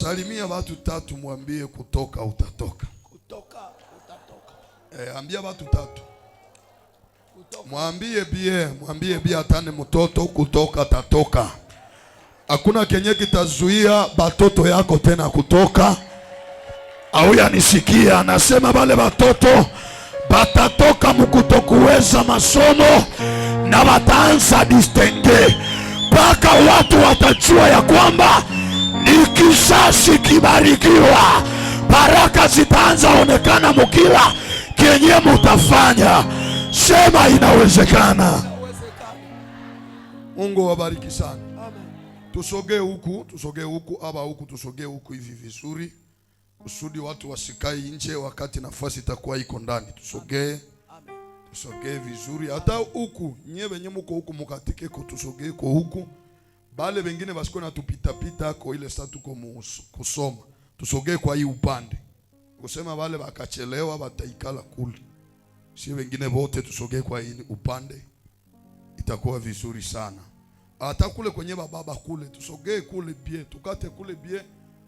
Salimia watu tatu, mwambie kutoka utatoka. Kutoka utatoka. Ambia watu tatu. Mwambie bie atane mtoto kutoka tatoka. Hakuna kenye kitazuia batoto yako tena kutoka. Au yanisikia anasema wale batoto batatoka mkutokuweza masomo na wataanza distingue. Paka watu watajua ya kwamba ni kizazi kibarikiwa. Baraka zitaanza onekana mukila kenye mutafanya. Sema inawezekana. Mungu wabariki sana. Amen. Tusogee huku aba huku, tusogee huku hivi vizuri. Kusudi watu wasikai nje wakati nafasi itakuwa iko ndani. Tusogee vizuri. Hata huku nyewe nye muko huku mukatike ko, tusogee ko huku. Bale wengine basiko na tupita kwa ile saa tuko kusoma. Tusogee kwa hii upande. Kusema wale bakachelewa bataikala kule. Si wengine wote tusogee kwa hii upande. Itakuwa vizuri sana. Hata kule kwenye baba kule tusogee kule bie, tukate kule bie,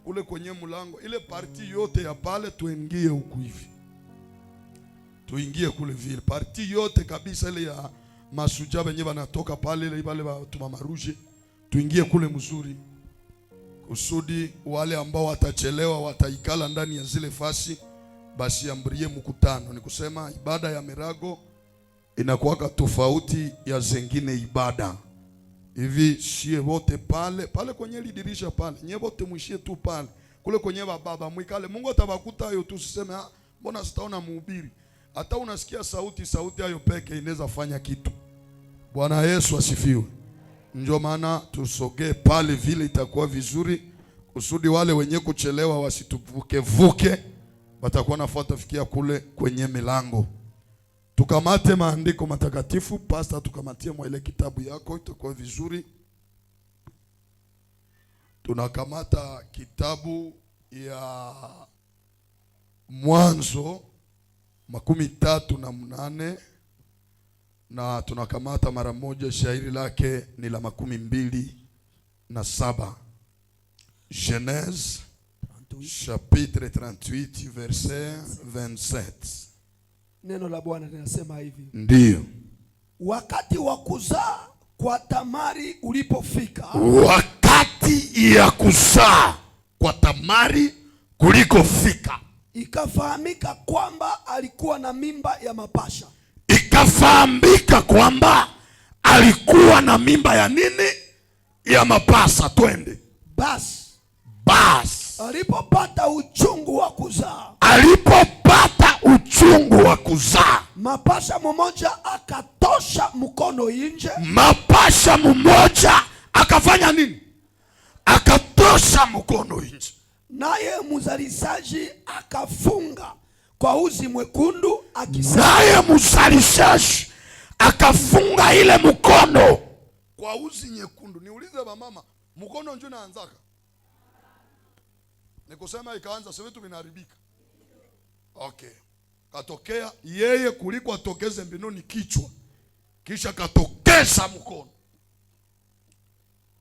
kule kwenye mlango. Ile parti yote ya pale tuingie huku hivi. Tuingie kule vile. Parti yote kabisa ile ya masuja wenye wanatoka pale ile wale watu mamaruje. Tuingie kule mzuri. Kusudi wale ambao watachelewa wataikala ndani ya zile fasi, basi amrie mkutano. Ni kusema ibada ya mirago inakuwa tofauti ya zingine ibada. Hivi sie wote pale kwenye lidirisha pale, nye wote mwishie tu pale. Kule kwenye baba mwikale. Mungu atabakuta hayo tu, usiseme mbona sitaona mhubiri. Hata unasikia sauti hayo peke inaweza fanya kitu. Bwana Yesu asifiwe. Ndio maana tusogee pale vile itakuwa vizuri. Kusudi wale wenye kuchelewa wasituvuke, watakuwa nafuata fikia kule kwenye milango. Tukamate maandiko matakatifu. Pastor, tukamatie mwa ile kitabu yako, itakuwa vizuri. Tunakamata kitabu ya Mwanzo 38 na tunakamata mara moja shairi lake ni la 27. Genèse chapitre 38 verset 27. Neno la Bwana linasema hivi. Ndiyo. Wakati wa kuzaa kwa Tamari ulipofika. Wakati ya kuzaa kwa Tamari kulikofika, ikafahamika kwamba alikuwa na mimba ya mapasha. Ikafahamika kwamba alikuwa na mimba ya nini? Ya mapasa. Twende. Basi alipopata uchungu wa kuzaa, mapasha mmoja akatosha mkono nje. Mapasha mmoja akafanya nini? Akatosha mkono nje. Naye mzalishaji akafunga kwa uzi mwekundu akisema. Naye mzalishaji akafunga ile mkono kwa uzi nyekundu. Niulize mama, mkono njoo naanzaka. Nikusema ikaanza sasa vitu vinaharibika. Okay. Katokea yeye kuliko atokeze mbinuni kichwa, kisha katokeza mkono.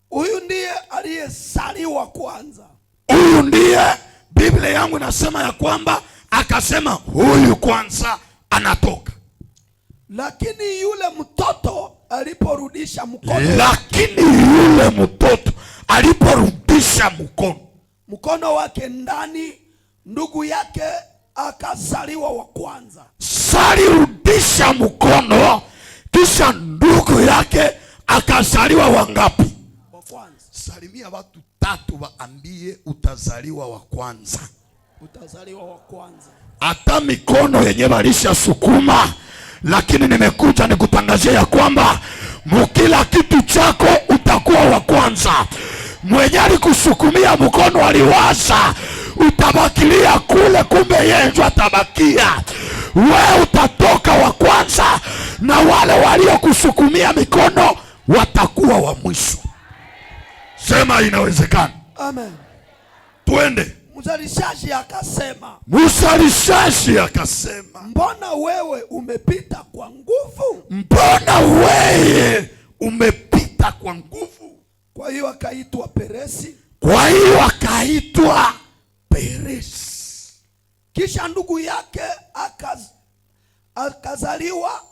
Huyu ndiye aliyezaliwa kwanza. Huyu ndiye Biblia yangu inasema ya kwamba akasema huyu kwanza anatoka. Lakini yule mtoto aliporudisha mkono wake ndani, ndugu yake akazaliwa wa kwanza. Salirudisha mkono, kisha ndugu yake akazaliwa wangapi? Wa kwanza. Salimia watu tatu, waambie utazaliwa wa kwanza. Utazaliwa wa kwanza. Hata mikono yenye balisha sukuma, lakini nimekuja nikutangazia ya kwamba mukila kitu chako utakuwa wa kwanza. Mwenye alikusukumia mkono aliwaza utabakilia kule, kumbe yenjo atabakia. Wewe utatoka wa kwanza na wale waliokusukumia mikono watakuwa wa mwisho. Sema inawezekana. Amen. Twende. Mzalishaji akasema, mbona wewe umepita kwa nguvu? Kwa hiyo akaitwa Peresi. Kwa hiyo akaitwa Peresi. Kisha ndugu yake akazaliwa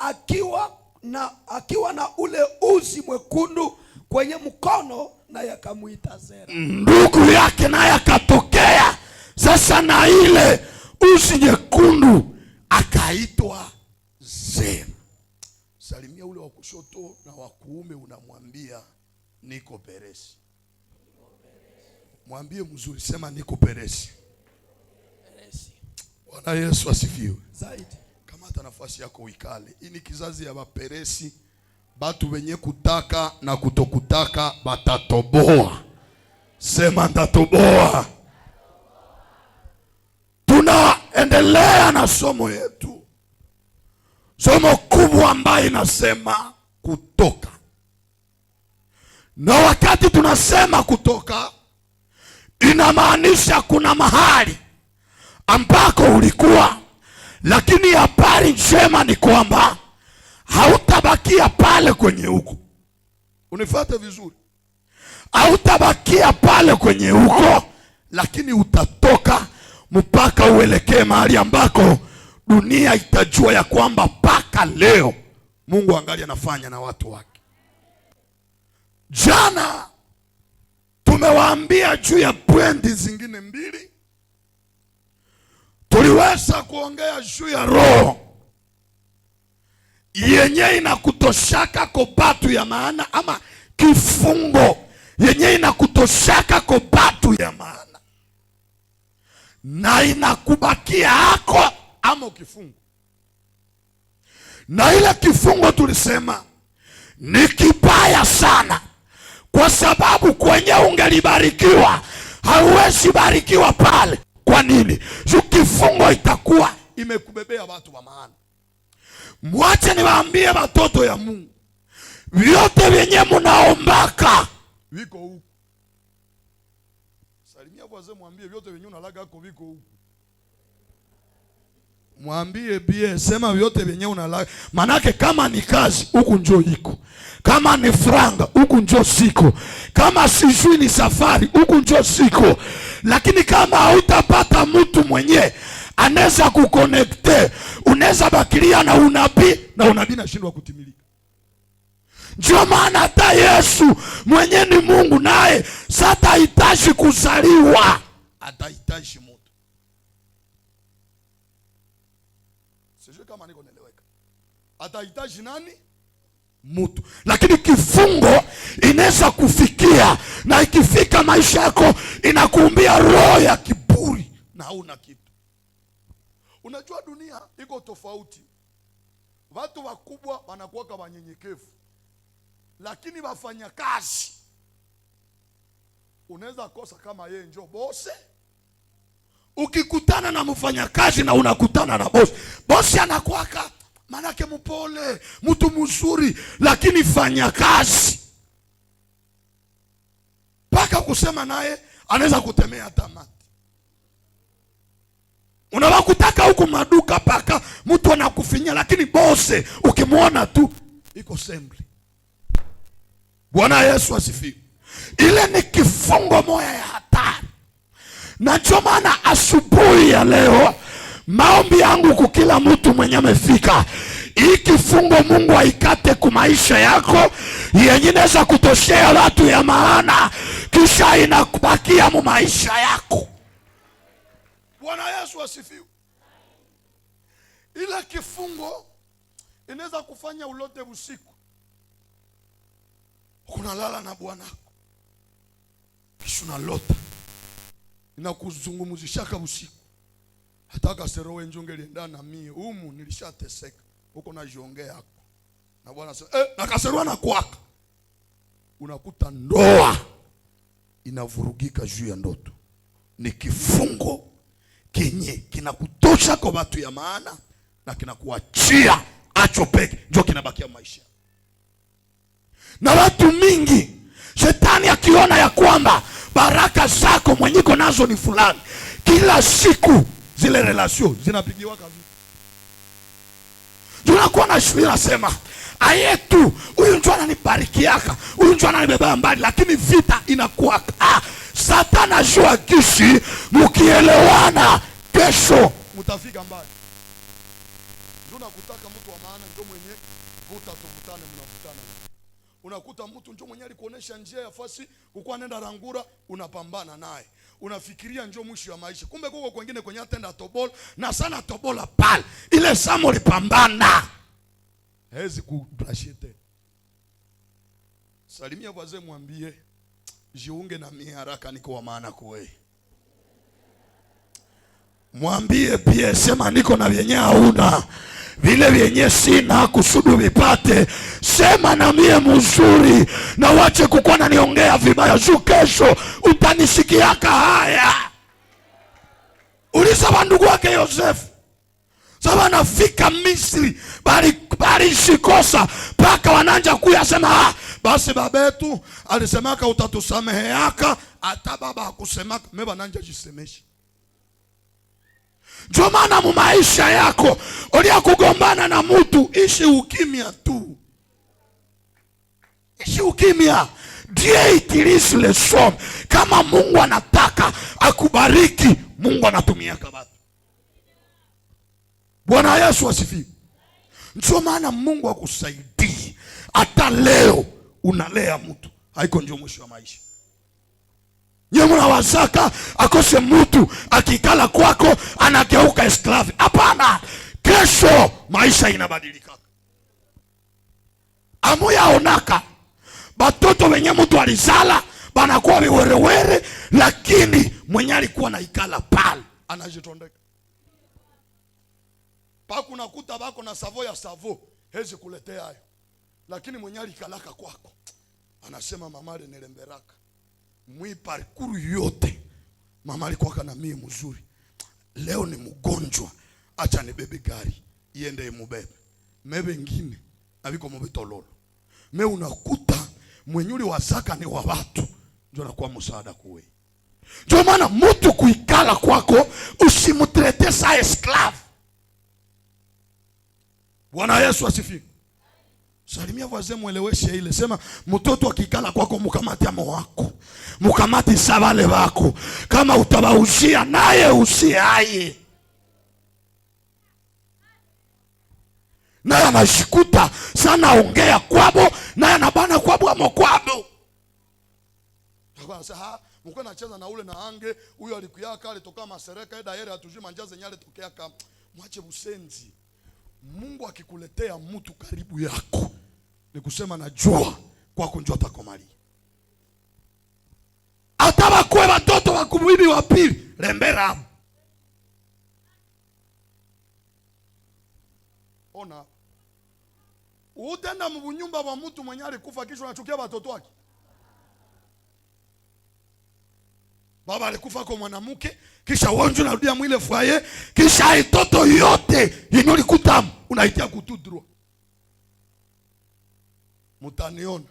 akiwa na ule uzi mwekundu kwenye mkono, naye akamuita Zera. Ndugu yake naye akatokea sasa na ile uzi nyekundu, akaitwa Zera. Salimia ule wa kushoto na wa kuume, unamwambia niko Peresi. Mwambie mzuri, sema niko Peresi. Bwana Yesu asifiwe. Zaidi. Kamata nafasi yako uikale. Hii ni kizazi ya Baperesi, batu wenye kutaka na kutokutaka batatoboa. Sema ndatoboa. Tunaendelea na somo yetu, somo kubwa ambayo inasema Kutoka. Na wakati tunasema kutoka, inamaanisha kuna mahali ambako ulikuwa, lakini habari njema ni kwamba hautabakia pale kwenye huko. Unifuate vizuri, hautabakia pale kwenye huko, lakini utatoka mpaka uelekee mahali ambako dunia itajua ya kwamba mpaka leo Mungu angali anafanya na watu wake. Jana tumewaambia juu ya pointi zingine mbili. Tuliweza kuongea juu ya roho yenye inakutoshaka kwa batu ya maana, ama kifungo yenye inakutoshaka kwa batu ya maana na inakubakia hako ama ukifungo. Na ile kifungo tulisema ni kibaya sana, kwa sababu kwenye ungelibarikiwa hauwezi barikiwa pale. Kwa nini? Kifungo itakuwa imekubebea watu wa maana. Mwache niwaambie watoto ya Mungu, vyote vyenye munaombaka viko huku. Salimia wazee, mwambie vyote vyenye unalaga huko viko huku. Mwambie bie, sema vyote vyenye unalaga. Manake kama ni kazi huku njoo iko, kama ni franga huku njoo siko, kama sijui ni safari huku njoo siko. Lakini kama hautapata mtu mwenye anaweza kukonekte, unaweza bakilia na unabii, na unabii nashindwa kutimilika. Ndio maana hata Yesu mwenye ni Mungu naye sasa hitaji kuzaliwa, atahitaji mtu. Sijui kama niko naeleweka. Atahitaji nani? Mtu. Lakini kifungo inaweza kufikia, na ikifika maisha yako inakuumbia roho ya kiburi na hauna kitu. Unajua dunia iko tofauti. Watu wakubwa wanakuwa kama wanyenyekevu, lakini wafanya kazi unaweza kosa kama yeye njoo bose. Ukikutana na mfanyakazi na unakutana na bosi, bosi anakuwaka manake mpole, mtu mzuri, lakini fanya kazi paka kusema naye anaweza kutemea tamati. Unawakutaka huku maduka paka mtu anakufinya, lakini bose ukimwona tu iko sembli. Bwana Yesu asifiwe. Ile ni kifungo moja ya hatari. Na ndio maana asubuhi ya leo maombi yangu kwa kila mtu mwenye amefika, hii kifungo Mungu aikate kwa maisha yako, yenye inaweza kutoshea watu ya maana, kisha inakubakia mu maisha yako. Bwana Yesu asifiwe. Ile kifungo inaweza kufanya ulote usiku, unalala na bwanako kisha unalota, inakuzungumzishaka usiku. Hata kaserowe njongeli ndana mie humu nilishateseka huko na jiongea hapo. Na Bwana sema na kaserowe na kwaka. Unakuta ndoa inavurugika juu ya ndoto. Ni kifungo kenye kinakutosha kwa watu ya maana na kinakuachia acho peke, ndio kinabakia maisha. Na watu mingi shetani akiona ya kwamba baraka zako mwenyiko nazo ni fulani, kila siku zile relation zinapigiwa kazi. Tunakuwa na shule nasema ayetu huyu ndio ananibarikiaka, huyu ndio ananibeba mbali, lakini vita inakuwa Satana jua kisi mukielewana kesho mutafika mbali. Ndio nakutaka mtu wa maana ndio mwenye vuta tuvutane mnavutana. Unakuta mtu ndio mwenye alikuonesha njia ya fasi ukua nenda rangura unapambana naye. Unafikiria njoo mwisho wa maisha. Kumbe kuko kwingine kwenye atenda tobola na sana tobola pale. Ile samo lipambana. Hezi kubrashite. Salimia wazee mwambie jiunge na mimi haraka niko wa maana kwe. Mwambie pia sema niko na vyenye hauna. Vile vyenye sina kusudu vipate. Sema na mie mzuri na wache kukuwa na niongea vibaya. Juu kesho utanisikiaka haya. Uliza wandugu wake Yosefu. Sawa nafika Misri bali shikosa paka wananja kuya sema basi babetu alisemaka utatusameheaka hata baba hakusemaka meba nanja jisemeshi. Ndio maana mu maisha yako ulia kugombana na mtu ishi ukimya tu. Ishi ukimya. Dieu utilise le som. Kama Mungu anataka akubariki, Mungu anatumia kabati. Bwana Yesu asifiwe. Ndio maana Mungu akusaidie. Hata leo unalea mtu. Haiko ndio mwisho wa maisha. Nyemuna wasaka akose mtu akikala kwako anageuka esclave. Hapana. Kesho maisha inabadilika. Amuya onaka batoto wenye mtu alizala banakuwa viwerewere, lakini mwenye alikuwa na ikala pale anajitondeka. Paku nakuta bako na savo ya savo hezi kuletea hayo, lakini mwenye alikalaka kwako anasema mama nilemberaka mwi parkour yote mama alikuwa na mie mzuri, leo ni mgonjwa, acha nibebe gari iende imubebe mebe ngine abiko mubitololo. Me unakuta mwenyuli wa zaka ni wa watu ndio anakuwa msaada kuwe. Ndio maana mtu kuikala kwako usimutrete sa esclave. Bwana Yesu asifiwe. Salimia wazee mueleweshe ile. Sema mtoto akikala kwako mkamati amo wako. Mkamati sabale wako. Kama utabauzia naye usiaye. Naye anashikuta sana ongea kwabo, naye anabana kwabo amo kwabo. Sasa mko nacheza na ule na ange, huyo alikuyaka alitoka masereka eda yere atujui manjaze nyale tokea kama mwache busenzi. Mungu akikuletea mtu karibu yako ni kusema najua kwako njoo atakomali. Hata bakwe watoto wakubibi wa pili lembera. Ona utenda mbunyumba wa mtu mwenye alikufa kisha unachukia watoto wake. Baba alikufa kwa mwanamke kisha wanjo narudia mwile fwaye kisha itoto yote yenye ulikuta unaitia kutudrua. Mutaniona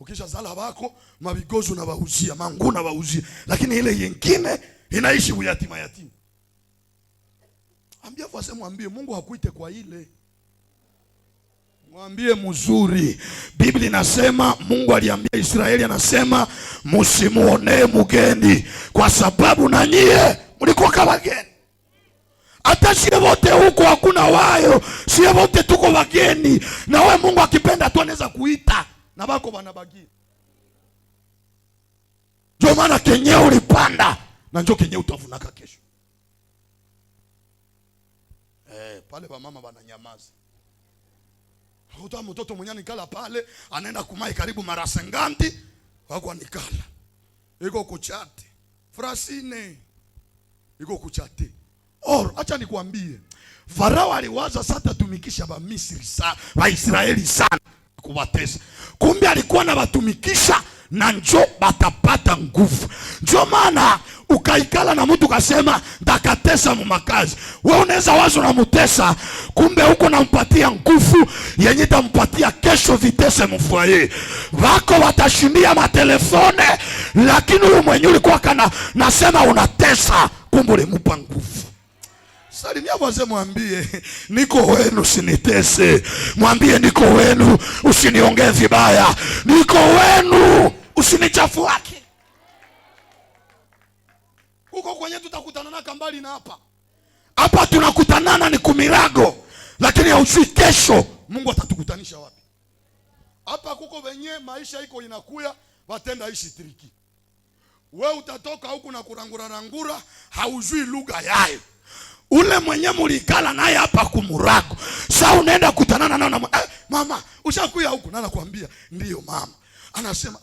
ukisha zala bako mabigozo na bauzia mangu na bauzia, lakini ile nyingine inaishi uyatima yatima. Ambia fase mwambie Mungu hakuite kwa ile. Mwambie mzuri. Biblia inasema Mungu aliambia Israeli anasema msimuone mgeni kwa sababu na nyie mlikuwa kama wageni. Hata sie wote huko hakuna wayo, sie wote tuko wageni. Na wewe Mungu akipenda tu anaweza kuita na bako banabagi. Ndio maana kenye ulipanda na njoo kenye utavunaka kesho. Pale ba mama bananyamaza. Huta mtoto mwenye nikala pale anaenda kumai karibu mara senganti wako nikala. Iko kuchate. Frasine. Iko kuchate. Acha nikwambie. Farao aliwaza sasa tumikisha ba Misri sana, ba Israeli sana kuwatesa. Kumbe alikuwa na batumikisha na njo batapata nguvu. Ndio maana ukaikala na mtu kasema ndakatesa mu makazi. Wewe unaweza wazo na mutesa, kumbe huko nampatia nguvu yenye tampatia kesho vitese mfwaye. Wako watashindia matelefone, lakini huyo mwenye ulikuwa kana nasema unatesa, kumbe ulimupa nguvu. Salimia wazee mwambie niko wenu usinitese. Mwambie niko wenu usiniongee vibaya. Niko wenu usinichafuake. Huko kwenye tutakutanana kambali na hapa. Hapa tunakutanana ni kumirago, lakini haujui kesho Mungu atatukutanisha wapi. Hapa kuko venye maisha iko inakuya, watenda ishi triki. We utatoka huku na kurangura, haujui lugha yayo. Ule mwenye mulikala naye hapa kumurago, sasa unaenda kutanana nao na mama, ushakuya huku na nakwambia, ndiyo mama. Anasema,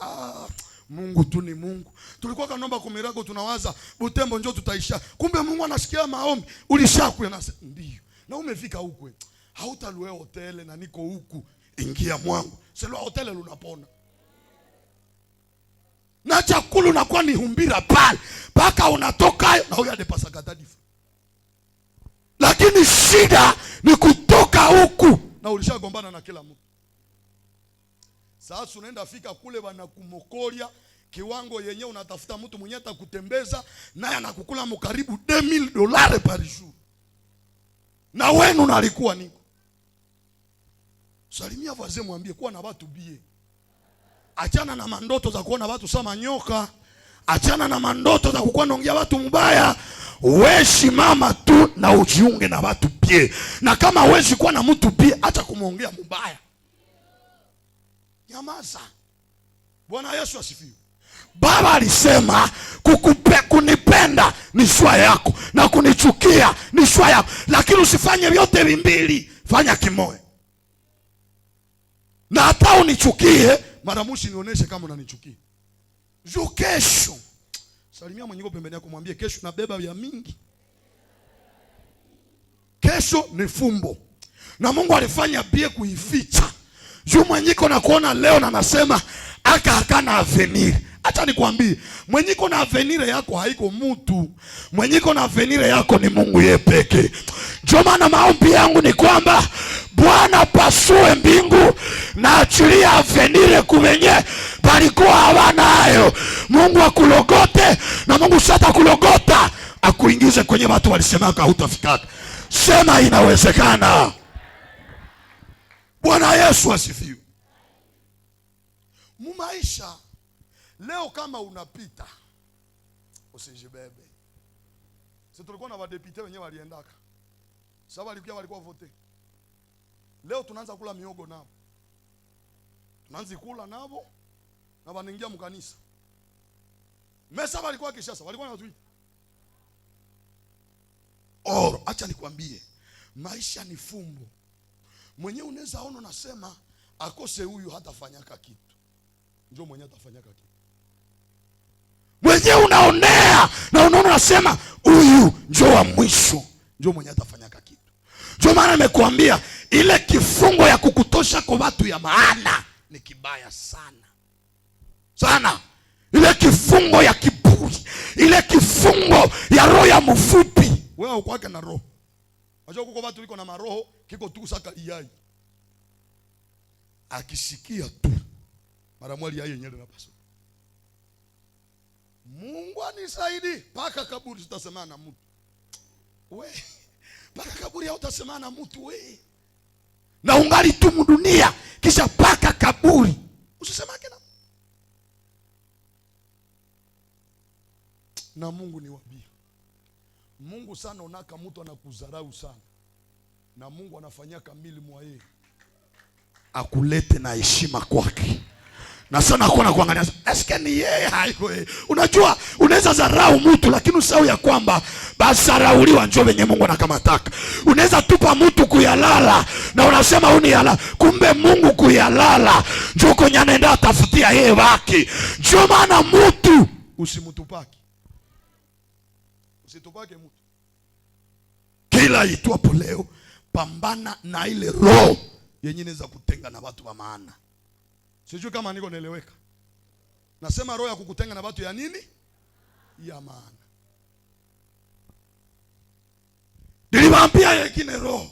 Mungu tu ni Mungu. Tulikuwa kanomba kumirago tunawaza Butembo njoo tutaisha. Kumbe Mungu anasikia maombi. Ulishakuya na ndiyo. Na umefika huku. Hautalue hotele na niko huku. Ingia mwangu. Selwa hotele lunapona. Na chakula unakuwa ni humbira pale. Paka unatoka na huya depasa katadifu. Lakini shida ni kutoka huku. Na ulishagombana na kila mtu. Sasa unaenda fika kule wanakumokolia kiwango yenye unatafuta mtu mwenye atakutembeza naye anakukula mkaribu $2000 par jour. Na wenu nalikuwa niko. Salimia wazee mwambie kuwa na watu bie. Achana na mandoto za kuona watu sama nyoka. Achana na mandoto za kukuwa naongea watu mbaya. Weshi mama tu na ujiunge na watu bie. Na kama weshi kuwa na mtu bie, acha kumuongea mbaya. Nyamaza. Bwana Yesu asifiwe. Baba alisema kunipenda ni shwa yako na kunichukia ni shwa yako, lakini usifanye vyote vimbili, fanya kimoja. Na hata unichukie, maramushi nionyeshe kama unanichukia. Juu kesho. Salimia mwenye pembeni yako mwambie kesho nabeba vya mingi. Kesho ni fumbo. Na Mungu alifanya bie kuificha. Juu mwenyiko na kuona leo na nasema aka na avenir. Acha nikwambie, mwenyiko na avenir yako haiko mtu. Mwenyiko na avenir yako ni Mungu yeye pekee. Ndio maana maombi yangu ni kwamba Bwana pasue mbingu na achilia avenir kumenye balikuwa hawana hayo. Mungu akulogote na Mungu sata kulogota akuingize kwenye watu walisemaka hutafikaka. Sema inawezekana. Bwana Yesu asifiwe. Mumaisha leo kama unapita usijibebe. Sisi tulikuwa na wadepite wenyewe waliendaka. Sasa walikuwa vote. Leo tunaanza kula miogo nao. Tunaanza kula nao na wanaingia mkanisa. Mesa walikuwa Kishasa, walikuwa na watu. Acha nikwambie, maisha ni fumbo. Mwenyewe unaweza ona nasema akose huyu hatafanyaka kitu. Njoo mwenyewe atafanyaka kitu. Mwenyewe unaonea na unaona nasema huyu njoo wa mwisho. Njoo mwenyewe atafanyaka kitu. Ndio maana nimekuambia ile kifungo ya kukutosha kwa watu ya maana ni kibaya sana. Sana. Ile kifungo ya kiburi, ile kifungo ya roho ya mfupi. Wewe ukwake na roho. Unajua kuko watu liko na maroho kiko tu saka iyai. Akisikia tu mara mwali yai yenyewe na paso. Mungu anisaidi paka kaburi tutasemana na mtu. We paka kaburi hautasemana na mtu we. Na ungali tu mdunia kisha paka kaburi. Usisemake na Mungu ni wabia. Mungu sana unaka mtu anakudharau sana. Na Mungu anafanyia kamili mwa yeye. Akulete na heshima kwake. Na sana kuona kuangalia eske ni yeye haiko yeye. Unajua unaweza dharau mtu lakini usahau ya kwamba basi dharauliwa njoo wenye Mungu anakamataka. Unaweza tupa mtu kuyalala na unasema huni yala, kumbe Mungu kuyalala njoo kwenye anaenda atafutia yeye wake. Njoo maana mtu usimtupaki. Usitupake mtu. Kila itwapo leo pambana na ile roho yenye inaweza kutenga na watu wa maana. Sijui kama niko naeleweka. Nasema roho ya kukutenga na watu ya nini? Ya maana. Nilimwambia yekine roho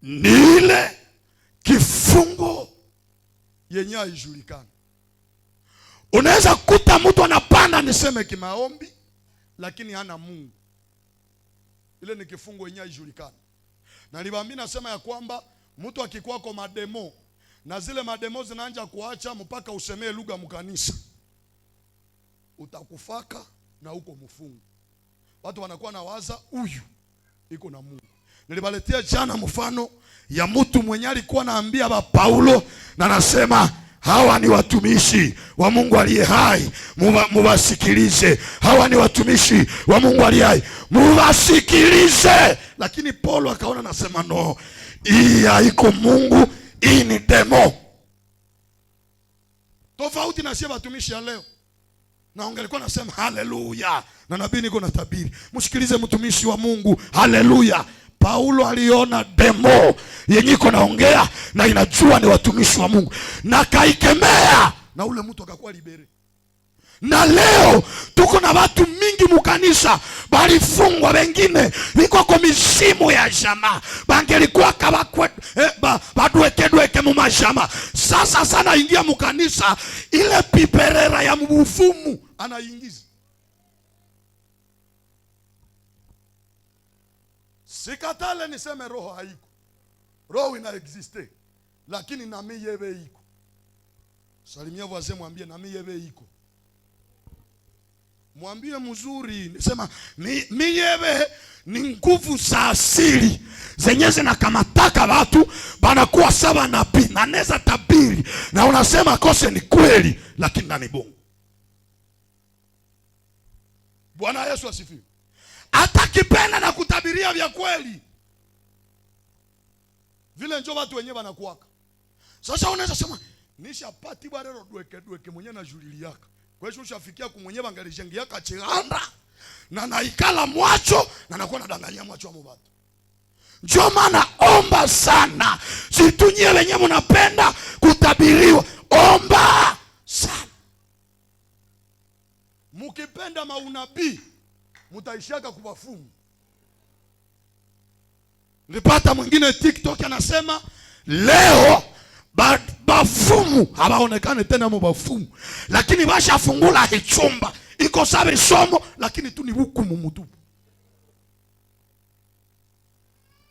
ni ile kifungo yenye haijulikani. Unaweza kuta mtu anapanda niseme kimaombi lakini hana Mungu. Ile ni kifungo yenye haijulikani. Na niliwaambia nasema ya kwamba mtu akikuwa kwa mademo na zile mademo zinaanza kuacha mpaka usemee lugha mkanisa, utakufaka na uko mfungu. Watu wanakuwa na waza huyu iko na Mungu. Nilibaletea jana mfano ya mtu mwenye alikuwa anaambia ba Paulo na anasema hawa ni watumishi wa Mungu aliye hai, muwasikilize. Hawa ni watumishi wa Mungu aliye hai, muwasikilize. Lakini Paulo akaona anasema no, hii haiko Mungu, hii ni demo. Tofauti na sisi watumishi ya leo. Na ungelikuwa nasema haleluya, na nabii niko na tabiri, msikilize mtumishi wa Mungu, haleluya. Paulo aliona demo yenye iko naongea na inajua ni watumishi wa Mungu, na kaikemea, na ule mtu akakuwa libere. Na leo tuko na watu mingi mukanisa balifungwa, wengine wiko kwa misimu ya jamaa, bangelikuwa badwekedweke mu mashama. Sasa sana ingia mukanisa, ile piperera ya mbufumu anaingiza. Sikatale niseme roho haiko, roho ina existe, lakini nami yebe iko. Salimia voisin, mwambie nami yebe iko. Mwambie mzuri, nisema miyebe ni nguvu za asili zenye zinakamataka watu banakuwa sawa nabii, na neza tabiri na unasema kose ni kweli, lakini ndani bongo. Bwana Yesu asifiwe. Atakipenda na kutabiria vya kweli, vile njo watu wenyewe wanakuwaka. Sasa unaweza sema nishapati barero dweke mwenyewe na julili yaka. Kwa hiyo ushafikia kumwenyewe angalijengia kachiranda na naikala mwacho na nakuwa nadangania mwacho wa mubatu. Ndio maana omba sana. Situnye wenyewe mnapenda kutabiriwa, omba sana. Mukipenda maunabii mutaishaka kubafumu. Nilipata mwingine TikTok anasema leo bafumu habaonekane tena mu bafumu, lakini bashafungula hichumba iko sabe somo, lakini tu ni hukumu mutupu.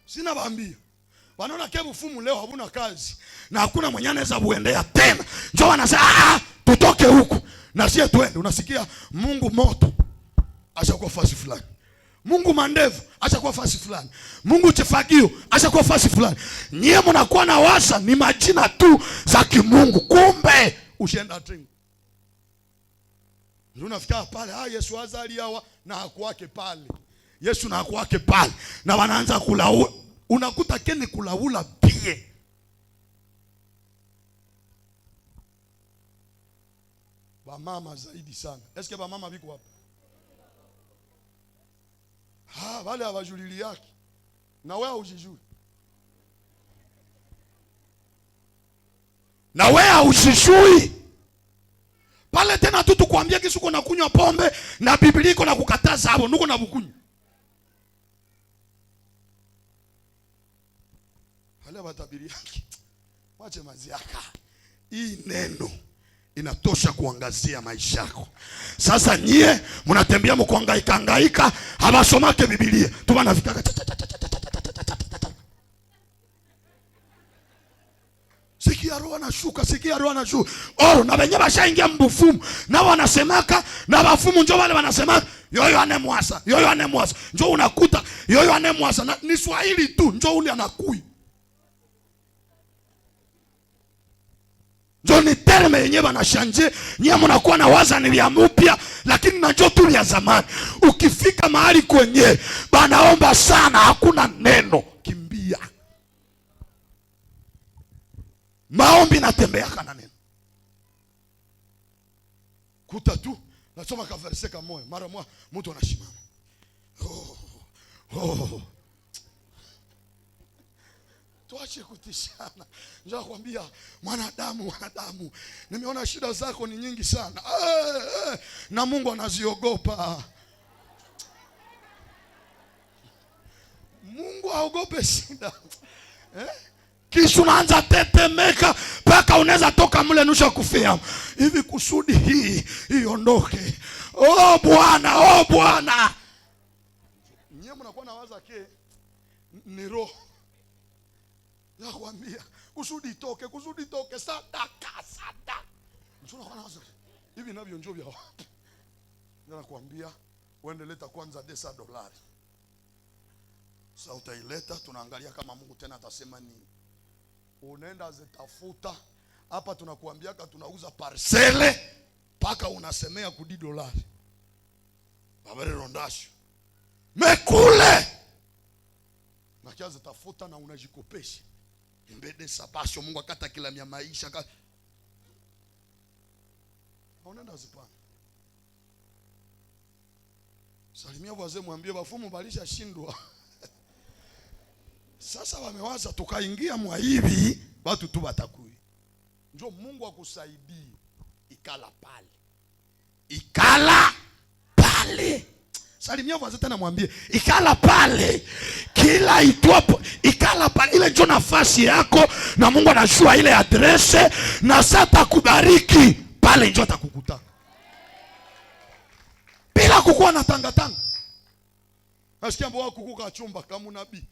Sina baambia wanaona kebu fumu leo habuna kazi na hakuna mwenye anaweza buendea tena, njoo wanasema tutoke huku na sie tuende. Unasikia Mungu moto ashakuwa fasi fulani, Mungu mandevu ashakuwa fasi fulani, Mungu chefagio ashakuwa fasi fulani. Nyie mnakuwa na wasa ni majina tu za kimungu, kumbe ushenda tengu. Ndio unafika pale, Yesu azali hawa na hakuwake pale. Yesu na hakuwake pale na wanaanza kulaua. Unakuta keni kulaula pie. Ba mama zaidi sana. Eske ba mama biko hapa? Wale hawajulili yake. Na wewe ujijui. Na wewe usijui. Pale tena tu tukwambia kisu uko na kunywa pombe na Biblia iko na kukataza hapo, nuko na bukunywa. Wale watabiri yake. Wache maziaka. Hii neno inatosha kuangazia maisha yako. Sasa nyie mnatembea mkuhangaika, habasomake Biblia. Tu banafika sikia roho anashuka, sikia roho anashuka. Na wenye bashaingia mbufumu na wanasemaka na bafumu njoo wale wanasemaka yoyo anemwasa, yoyo anemwasa. Njoo unakuta yoyo anemwasa na ni Swahili tu, njoo ule anakui. Njoo ni terme yenyewe banashanje, nyie mnakuwa na waza ni vya mpya, lakini na njoo tu vya zamani. Ukifika mahali kwenye banaomba sana hakuna neno, kimbia. Maombi natembea kana neno. Kuta tu nasoma ka verse kama moyo, mara moja mtu anashimama. Tuache kutishana. Njoo kwambia mwanadamu, nimeona shida zako ni nyingi sana. Na Mungu anaziogopa. Mungu haogope shida. Kisha unaanza tetemeka paka unaweza toka mle nusha kufia. Hivi kusudi hii iondoke. Bwana, Bwana. Nyie mnakuwa na waza ke ni roho. Nakwambia kusudi toke sadaka. Mtu anakuwa na waza hivi navyo njoo vya wapi? nakwambia uende leta kwanza $200. Sasa utaileta, tunaangalia kama Mungu tena atasema nini. Unaenda zitafuta hapa, tunakuambia tunauza parcele paka unasemea kudi $. Babere rondasho mekule na kiazi tafuta na unajikopesha mbede sabasho. Mungu akata kila mia maisha unaenda zipana. Salimia wazee, mwambie bafumu balisha shindwa. Sasa wamewaza tukaingia mwa hivi watu tu batakui. Njoo Mungu akusaidie. Ikala pale. Ikala pale. Salimia wazee tena mwambie ikala pale. Kila itwapo ikala pale, ile ndio nafasi yako, na Mungu anajua ile adrese, na sasa kubariki pale ndio atakukutana. Bila kukuwa na tanga. Nasikia mbwa kukuka chumba kama nabii.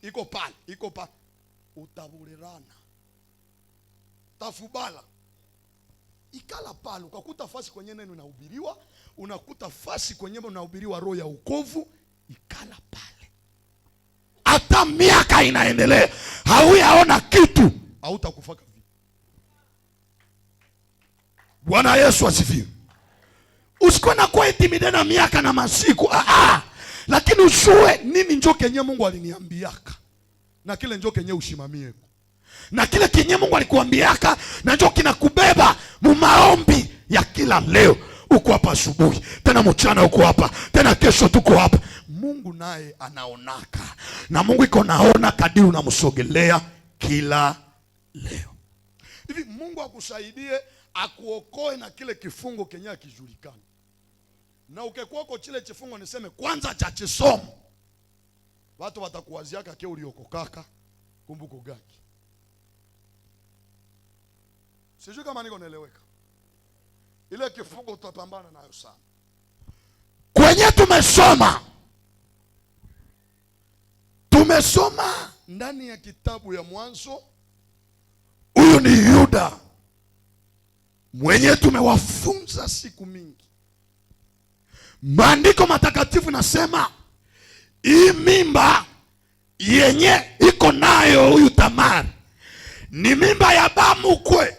Iko pale. Utaburerana. Tafubala. Ikala pale, ukakuta fasi kwenye neno unahubiriwa, unakuta fasi kwenye unahubiriwa roho ya wokovu, ikala pale. Hata miaka inaendelea, hauyaona kitu, hautakufaka vipi. Bwana Yesu asifiwe. Usikuwe na kwa intimidate na miaka na masiku. Lakini usue nini njoo kenye Mungu aliniambiaka. Na kile njoo kenye ushimamie. Na kile kenye Mungu alikuambiaka na njoo kinakubeba mu maombi ya kila leo. Uko hapa asubuhi, tena mchana uko hapa, tena kesho tuko hapa. Mungu naye anaonaka. Na Mungu iko naona kadiri unamsogelea kila leo. Hivi Mungu akusaidie, akuokoe na kile kifungo kenye kijulikana. Na ukekuwako chile chifungo niseme kwanza cha chisomo. Watu watakuwaziaka ke uliokokaka kumbuko gani. Sijui kama niko naeleweka. Ile kifungo tutapambana nayo sana. Kwenye tumesoma ndani ya kitabu ya Mwanzo. Huyu ni Yuda mwenye tumewafunza siku mingi. Maandiko matakatifu nasema hii mimba yenye iko nayo huyu Tamari ni mimba ya bamukwe.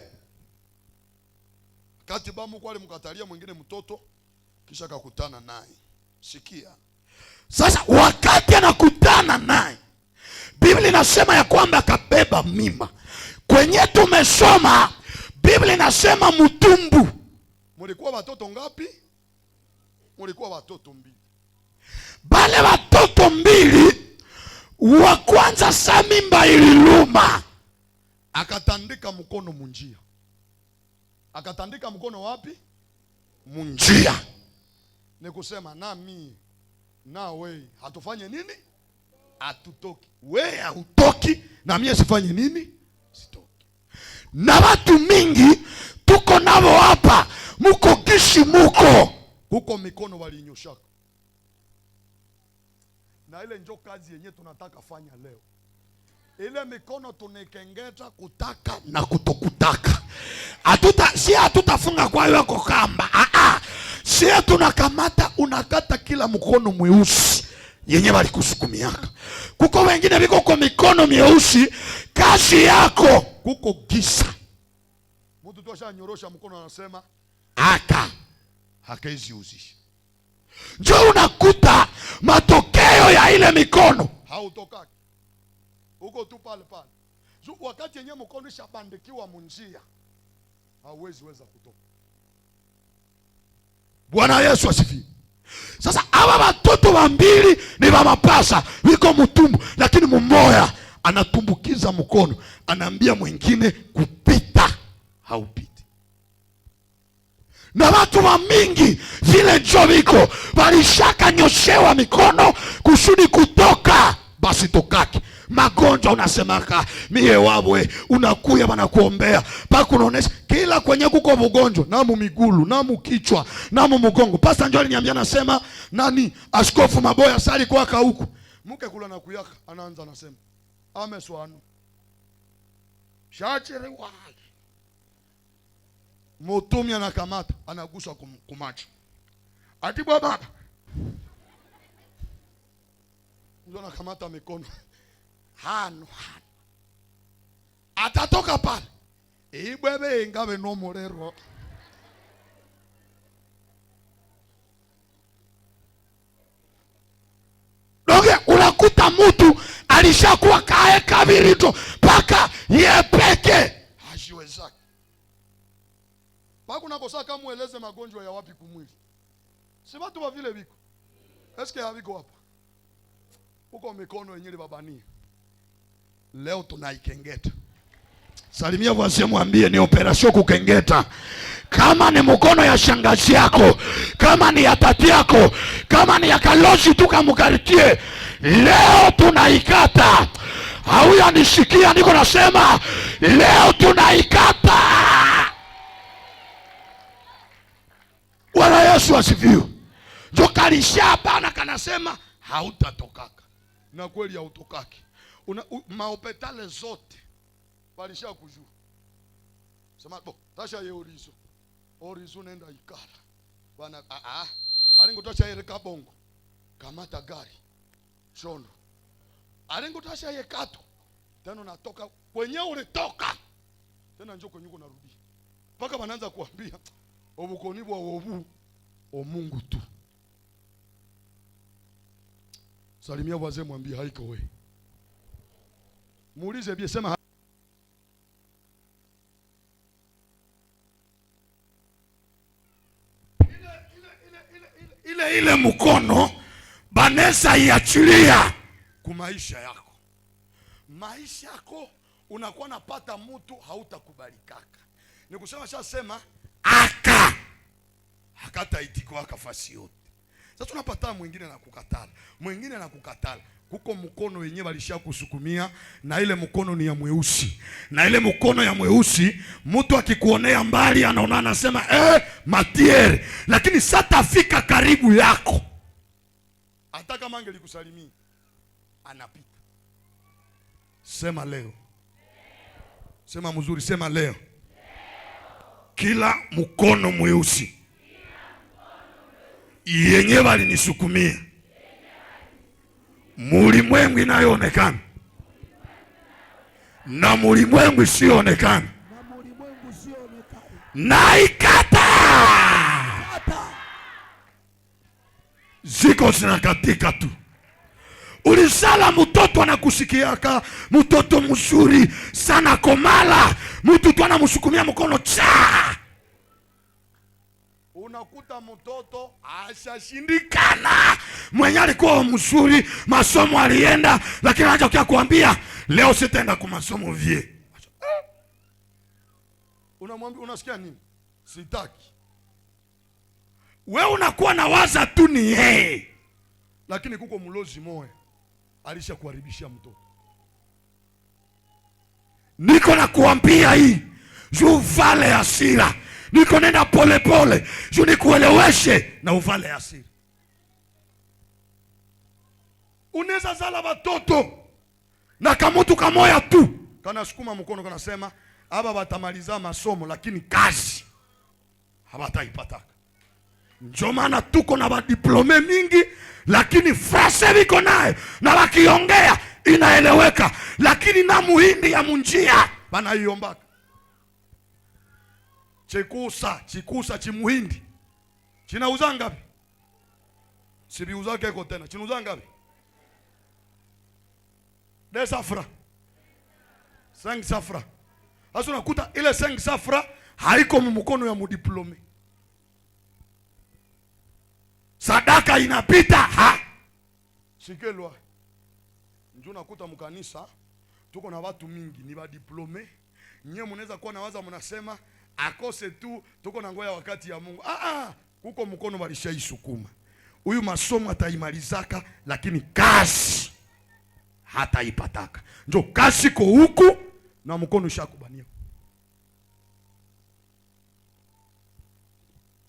Kati bamukwe alimkatalia mwingine mtoto, kisha akakutana naye. Sikia. Sasa wakati anakutana naye, Biblia inasema ya kwamba akabeba mimba. Kwenye tumesoma Biblia inasema mtumbu. Mulikuwa watoto ngapi? Mulikuwa watoto 2. Bale watoto 2, wa kwanza sa mimba ililuma, akatandika mkono munjia. Akatandika mkono wapi? Munjia. Ni kusema nami na we hatufanye nini? Hatutoki. We hautoki na mimi sifanye nini? Sitoki. Na watu mingi tuko nao hapa, muko kishi muko. Huko mikono walinyoshaka. Na ile njo kazi yenye tunataka fanya leo. Ile mikono tunekengeta kutaka na kutokutaka. Hatutafunga kwa yako kamba. Si tunakamata, unakata kila mkono mweusi yenye walikusukumiaka. Kuko wengine biko kwa mikono myeusi, kazi yako kuko gisa. Mtu tu ashanyorosha mkono anasema hakaizi uzisha. Njoo unakuta matokeo ya ile mikono hautokaki. Uko tu pale. Wakati yenyewe mkono ishabandikiwa munjia, hauwezi weza kutoka. Bwana Yesu asifiwe. Sasa hawa watoto 2 ni wa mapasa, wiko mtumbu, lakini mmoja anatumbukiza mkono, anaambia mwingine kupita, haupiti. Na watu wa mingi vile njoo wiko walishaka nyoshewa mikono kusudi kutoka, basi tokaki. Magonjwa unasemaka mie wabwe, unakuya wanakuombea paka unaonesha kila kwenye kuko ugonjwa, namu migulu, namu kichwa, namu mgongo. Pastor njoo aliniambia, nasema nani Askofu Maboya sali kwaka huku mke kula na kuyaka, anaanza nasema ameswanu shachere wali mutumi anakamata anagusa kumacho, Ati baba. Ndio nakamata mikono. Hano. Atatoka pale. Ibwebe ngabe no morero. Doge unakuta mtu alishakuwa kae kabirito paka yepeke. Hajiwezaki. Paka unakosa kama mueleze magonjwa ya wapi kumwili. Si watu wa vile biko. Eske haviko hapa. Uko mikono yenyewe babani. Leo tunaikengeta. Salimia wazee mwambie ni operasyon kukengeta. Kama ni mkono ya shangazi yako, kama ni ya tati yako, kama ni ya kalozi tu kamukaritie, leo tunaikata. Hauya nishikia niko nasema, leo tunaikata. Wala Yesu asifiwe. Ndio kalisha bana kanasema hautatokaka. Na kweli hautokaki. Maopetale zote walisha kujua. Sema tasha ye orizo nenda ikala. Bwana alingo tasha ye kabongo. Kamata gari. Shondo. Alingo tasha ye kato. Tena natoka kwenye ulitoka. Tena njoo kwenye uko narudi. Paka wanaanza kuambia obukoni bwa obu o Mungu tu. Salimia wazee mwambie haiko wewe. Muulize bia sema ile mkono banesa iachilia kumaisha yako. Maisha yako unakuwa napata mtu hautakubalikaka. Nikusema shasema hakata itiko akafasi yote. Sasa tunapata mwingine na kukatala. Mwingine na kukatala. Kuko mkono wenyewe walisha kusukumia na ile mkono ni ya mweusi. Na ile mkono ya mweusi mtu akikuonea mbali anaona anasema matiere, lakini satafika karibu yako. Hata kama angelikusalimia anapita. Sema leo. Sema mzuri, sema leo. Kila mkono mweusi yenyewe walinisukumia mulimwengu inayoonekana na mulimwengu isiyoonekana naikata. Ziko zinakatika tu. Ulisala mtoto anakusikiaka, mtoto mzuri sana komala, mtu tu anamusukumia mkono cha. Unakuta mtoto ashashindikana. Mwenye alikuwa mzuri, masomo alienda, lakini anaanza kia kuambia leo sitaenda kwa masomo vie. Unamwambia unasikia nini? Sitaki. Wewe unakuwa na waza tu ni yeye. Lakini kuko mlozi moyo alishakuharibishia mtoto. Niko na kuambia hii, uvale hasira. Niko nenda pole pole, juu nikueleweshe na uvale hasira. Unaweza zala watoto na kamutu kamoya tu kana sukuma mkono kana sema aba batamaliza masomo lakini kazi habataipataka. Ndio maana tuko na badiplome mingi lakini frase biko naye na wakiongea inaeleweka, lakini na muhindi ya munjia banaiyombaka. Chikusa chimuhindi chinauza ngapi? Sibiuza keko tena. Chinauza ngapi? 2 safra 5 safra. Sasa unakuta ile 5 safra haiko mkono ya mudiplome. Sadaka inapita Sikelwa. Njoo nakuta mkanisa tuko na watu mingi ni ba diplome. Nyewe mnaweza kuwa na waza mnasema akose tu tuko na ngoya wakati ya Mungu. Kuko mkono walishaisukuma. Huyu masomo ataimalizaka lakini kazi hataipataka. Njoo kazi ko huku na mkono ushakubania.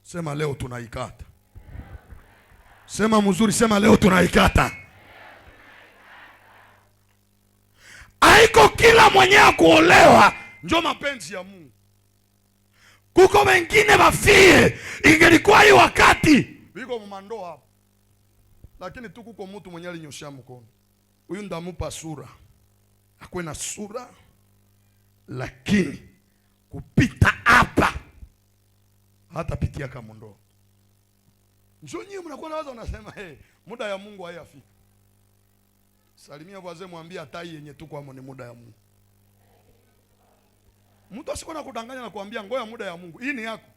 Sema leo tunaikata. Sema mzuri, sema leo tunaikata. Haiko kila mwenye kuolewa njoo mapenzi ya Mungu. Kuko wengine wafie, ingelikuwa hii wakati Biko mmandoa hapo. Lakini tu kuko mtu mwenye alinyosha mkono. Huyu ndamupa sura. Akwe na sura, lakini kupita hapa hata pitia kama ndoo. Njoo nyinyi mnakuwa nawaza unasema muda ya Mungu hayafika. Salimia wazee, mwambie hata yenye tu kwa ni muda ya Mungu. Mtu asiko na kudanganya na kuambia ngoja muda ya Mungu. Hii ni yako.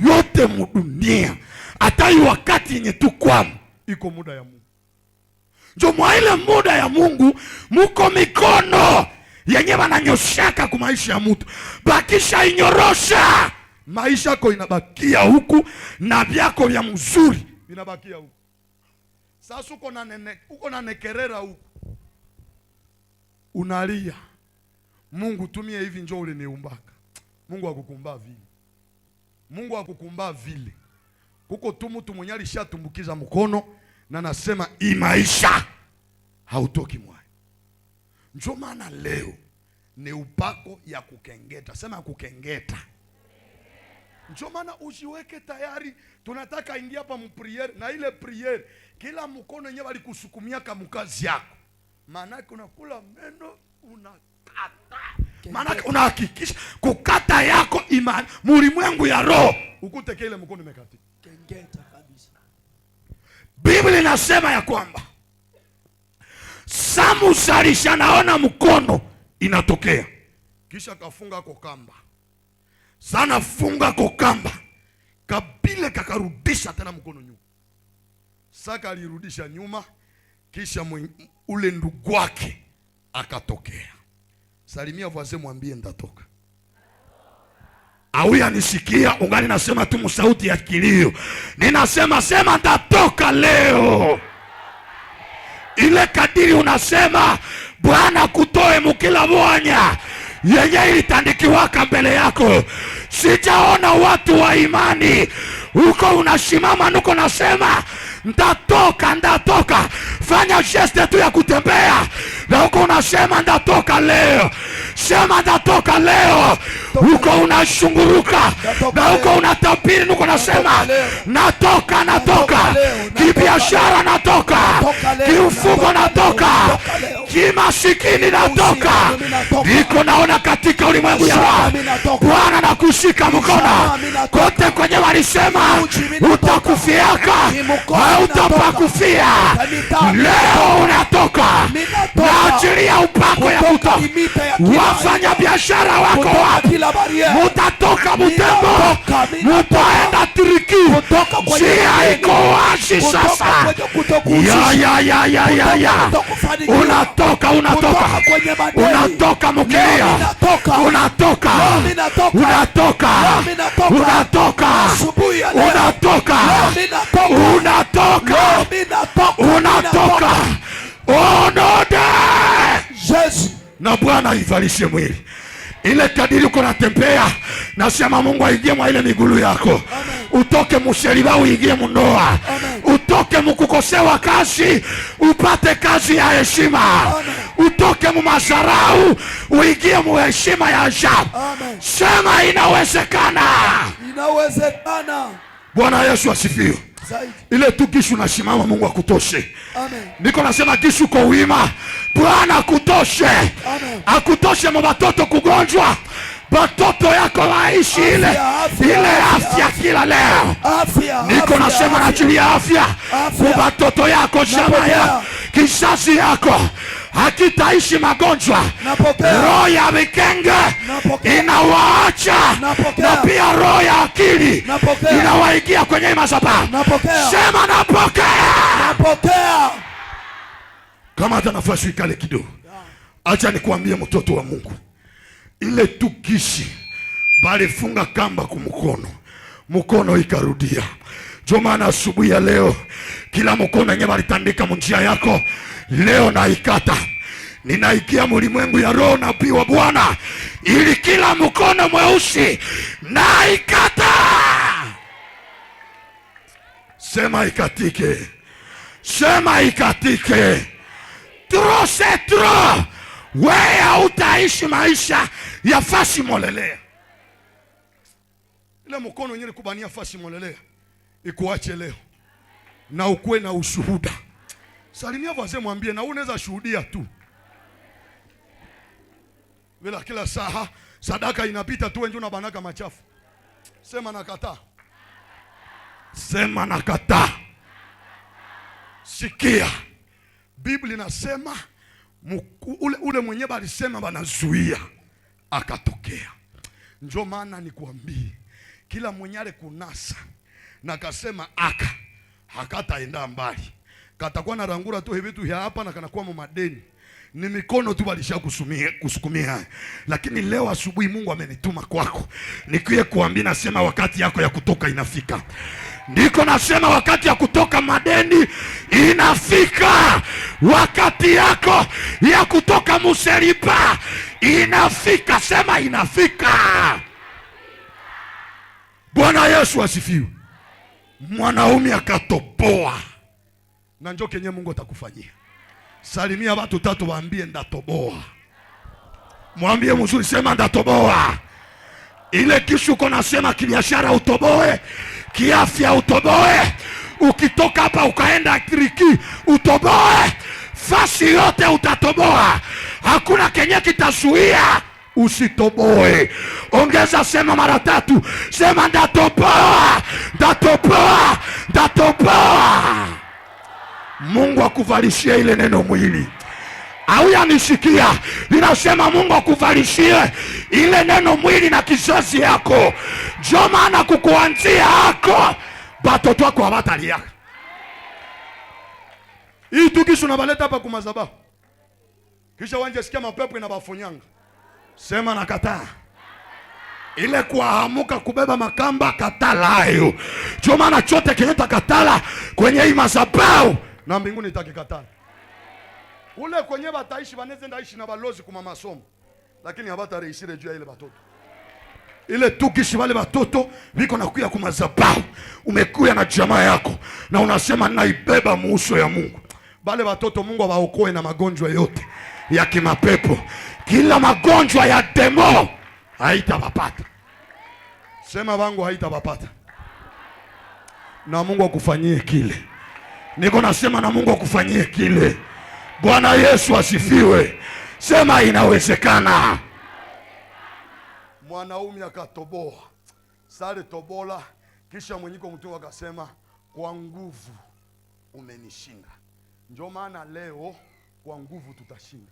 Yote mudunia hata hii wakati yenye tu kwa iko muda ya Mungu. Ndio mwa ile muda ya Mungu muko mikono yenye wananyoshaka kwa maisha ya mtu. Bakisha inyorosha, maisha yako inabakia huku na vyako vya mzuri vinabakia huku. Sasa uko na nekerera huku. Unalia. Mungu tumie hivi njoo uliniumbaka. Mungu akukumba vile. Mungu akukumba vile. Kuko tu mtu mwenye alishatumbukiza mkono na nasema hii maisha hautoki mwayo. Njoo maana leo ni upako ya kukengeta. Sema kukengeta. Njoo maana ujiweke tayari. Tunataka ingia hapa mpriere na ile priere kila mkono yenyewe alikusukumia kama kazi yako. Maana unakula meno unakata. Maana unahakikisha kukata yako imani mulimwengu ya roho. Ukute ile mkono imekata. Kengeta kabisa. Biblia inasema ya kwamba Samuel alishanaona mkono inatokea. Kisha kafunga kwa kamba. Sana funga kwa kamba. Kabila kakarudisha tena mkono nyuma. Saka alirudisha nyuma. Kisha ule ndugu wake akatokea. Salimia wazee, mwambie ndatoka. Auya nisikia ungali nasema tu msauti ya kilio. Ninasema sema ndatoka leo. Ile kadiri unasema Bwana kutoe mukila mwanya yenye ilitandikiwaka mbele yako. Sijaona watu wa imani uko unashimama nuko nasema ndatoka. Fanya geste tu ya kutembea na uko unasema ndatoka leo. Sema ndatoka leo. Uko unashunguruka na uko unatabiri nuko nasema natoka. Kibiashara natoka. Kiufugo natoka. Kimasikini natoka. Niko naona katika ulimwengu ya roho Bwana nakushika mkono kote kwenye walisema utakufiaka hautapakufia. Leo unatoka na ajili ya upako ya kutoka. Wafanya biashara wako mutatoka Butembo, mutaenda Turiki. Njia iko wazi sasa. Unatoka mkilia. Unatoka. Onode Yesu. Na Bwana ivalishe mwili. Ile kadiri uko natembea, nasema Mungu aingie mwa ile migulu yako. Amen. Utoke musheriba uingie mundoa. Utoke mukukosewa kazi upate kazi ya heshima. Utoke mumazarau uingie mu heshima ya ajabu. Sema inawezekana. Bwana Yesu asifiwe. Ile tu kishu nashimama, Mungu akutoshe. Amen. Niko nasema kishu kwa wima, Bwana akutoshe. Amen. Akutoshe mbatoto kugonjwa. Batoto yako waishi ile afya kila leo. Niko nasema na ajili ya afya. Batoto yako shama ya kizazi yako hakitaishi magonjwa. Roho ya vikenge inawaacha. Na pia roho ya akili inawaingia kwenye madhabahu. Sema napokea. Kama hata nafasi ikale kidogo. Acha nikwambie mtoto wa Mungu. Ile tukishi bali funga kamba kumkono. Mkono ikarudia. Ndio maana asubuhi ya leo kila mkono yenye walitandika munjia yako leo naikata. Ninaikia mulimwengu ya roho na pia Bwana ili kila mkono mweusi naikata. Sema ikatike. Trop c'est trop. Wewe utaishi maisha ya fasi molelea. Ile mkono yenyewe kubania fasi molelea ikuache leo na ukuwe na ushuhuda. Salimia wazee, mwambie na unaweza shuhudia tu. Bila kila saa sadaka inapita tu wengi unabanaka machafu. Sema nakataa. Sema nakataa. Sikia. Biblia inasema ule mwenyewe alisema banazuia akatokea. Njoo maana nikuambie kila mwenye ale kunasa na kasema hakataenda mbali. Katakuwa na rangura tu hivi tu hapa na kanakuwa madeni. Ni mikono tu kusukumia. Lakini leo asubuhi Mungu amenituma kwako. Nikie kuambia, nasema wakati yako ya kutoka inafika. Ndiko nasema wakati ya kutoka madeni inafika. Wakati yako ya kutoka museripa inafika. Sema inafika. Bwana Yesu asifiwe. Mwanaume akatoboa. Na njoo kenye Mungu atakufanyia. Salimia watu tatu, waambie ndatoboa. Mwambie mzuri, sema ndatoboa. Ile kishu uko nasema kibiashara utoboe, kiafya utoboe, ukitoka hapa ukaenda Triki utoboe, fasi yote utatoboa. Hakuna kenye kitazuia usitoboe. Ongeza, sema mara tatu, sema ndatoboa, ndatoboa, ndatoboa. Mungu akuvalishie ile neno mwili. Au yanisikia? Ninasema Mungu akuvalishie ile neno mwili na kizazi yako. Njoo maana kukuanzia hako batoto wako hawatalia. Hii tukisho nabaleta hapa kwa madhabahu. Kisha wanje sikia mapepo inabafonyanga. Sema nakataa. Ile kuahamuka kubeba makamba katalayo. Njoo maana chote kinyeta katala kwenye hii madhabahu na mbinguni itakikataa. Ule kwenye bataishi baneze ndaishi na balozi kuma masomo, lakini habata reisire juu ya ile batoto. Ile tukishi wale batoto biko nakuya kwa madhabahu. Umekuya na jamaa yako na unasema naibeba muuso ya Mungu. Bale batoto Mungu awaokoe na magonjwa yote ya kimapepo. Kila magonjwa ya demo haitawapata. Sema wangu haitawapata. Na Mungu akufanyie kile. Niko nasema na Mungu akufanyie kile. Bwana Yesu asifiwe. Sema inawezekana. Mwanaume akatoboa. Sale tobola, kisha mwenyiko mtu akasema kwa nguvu umenishinda. Ndio maana leo kwa nguvu tutashinda.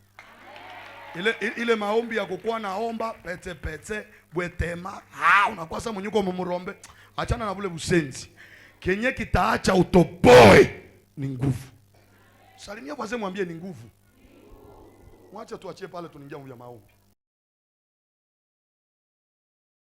Ile maombi ya kukuwa naomba pete bwetema, unakuwa sasa mwenyiko mumurombe. Achana na bule busenzi. Kenye kitaacha utoboe ni nguvu. Salimia kwa sema mwambie ni nguvu. Mwache tuachie pale tuningia ya maombi.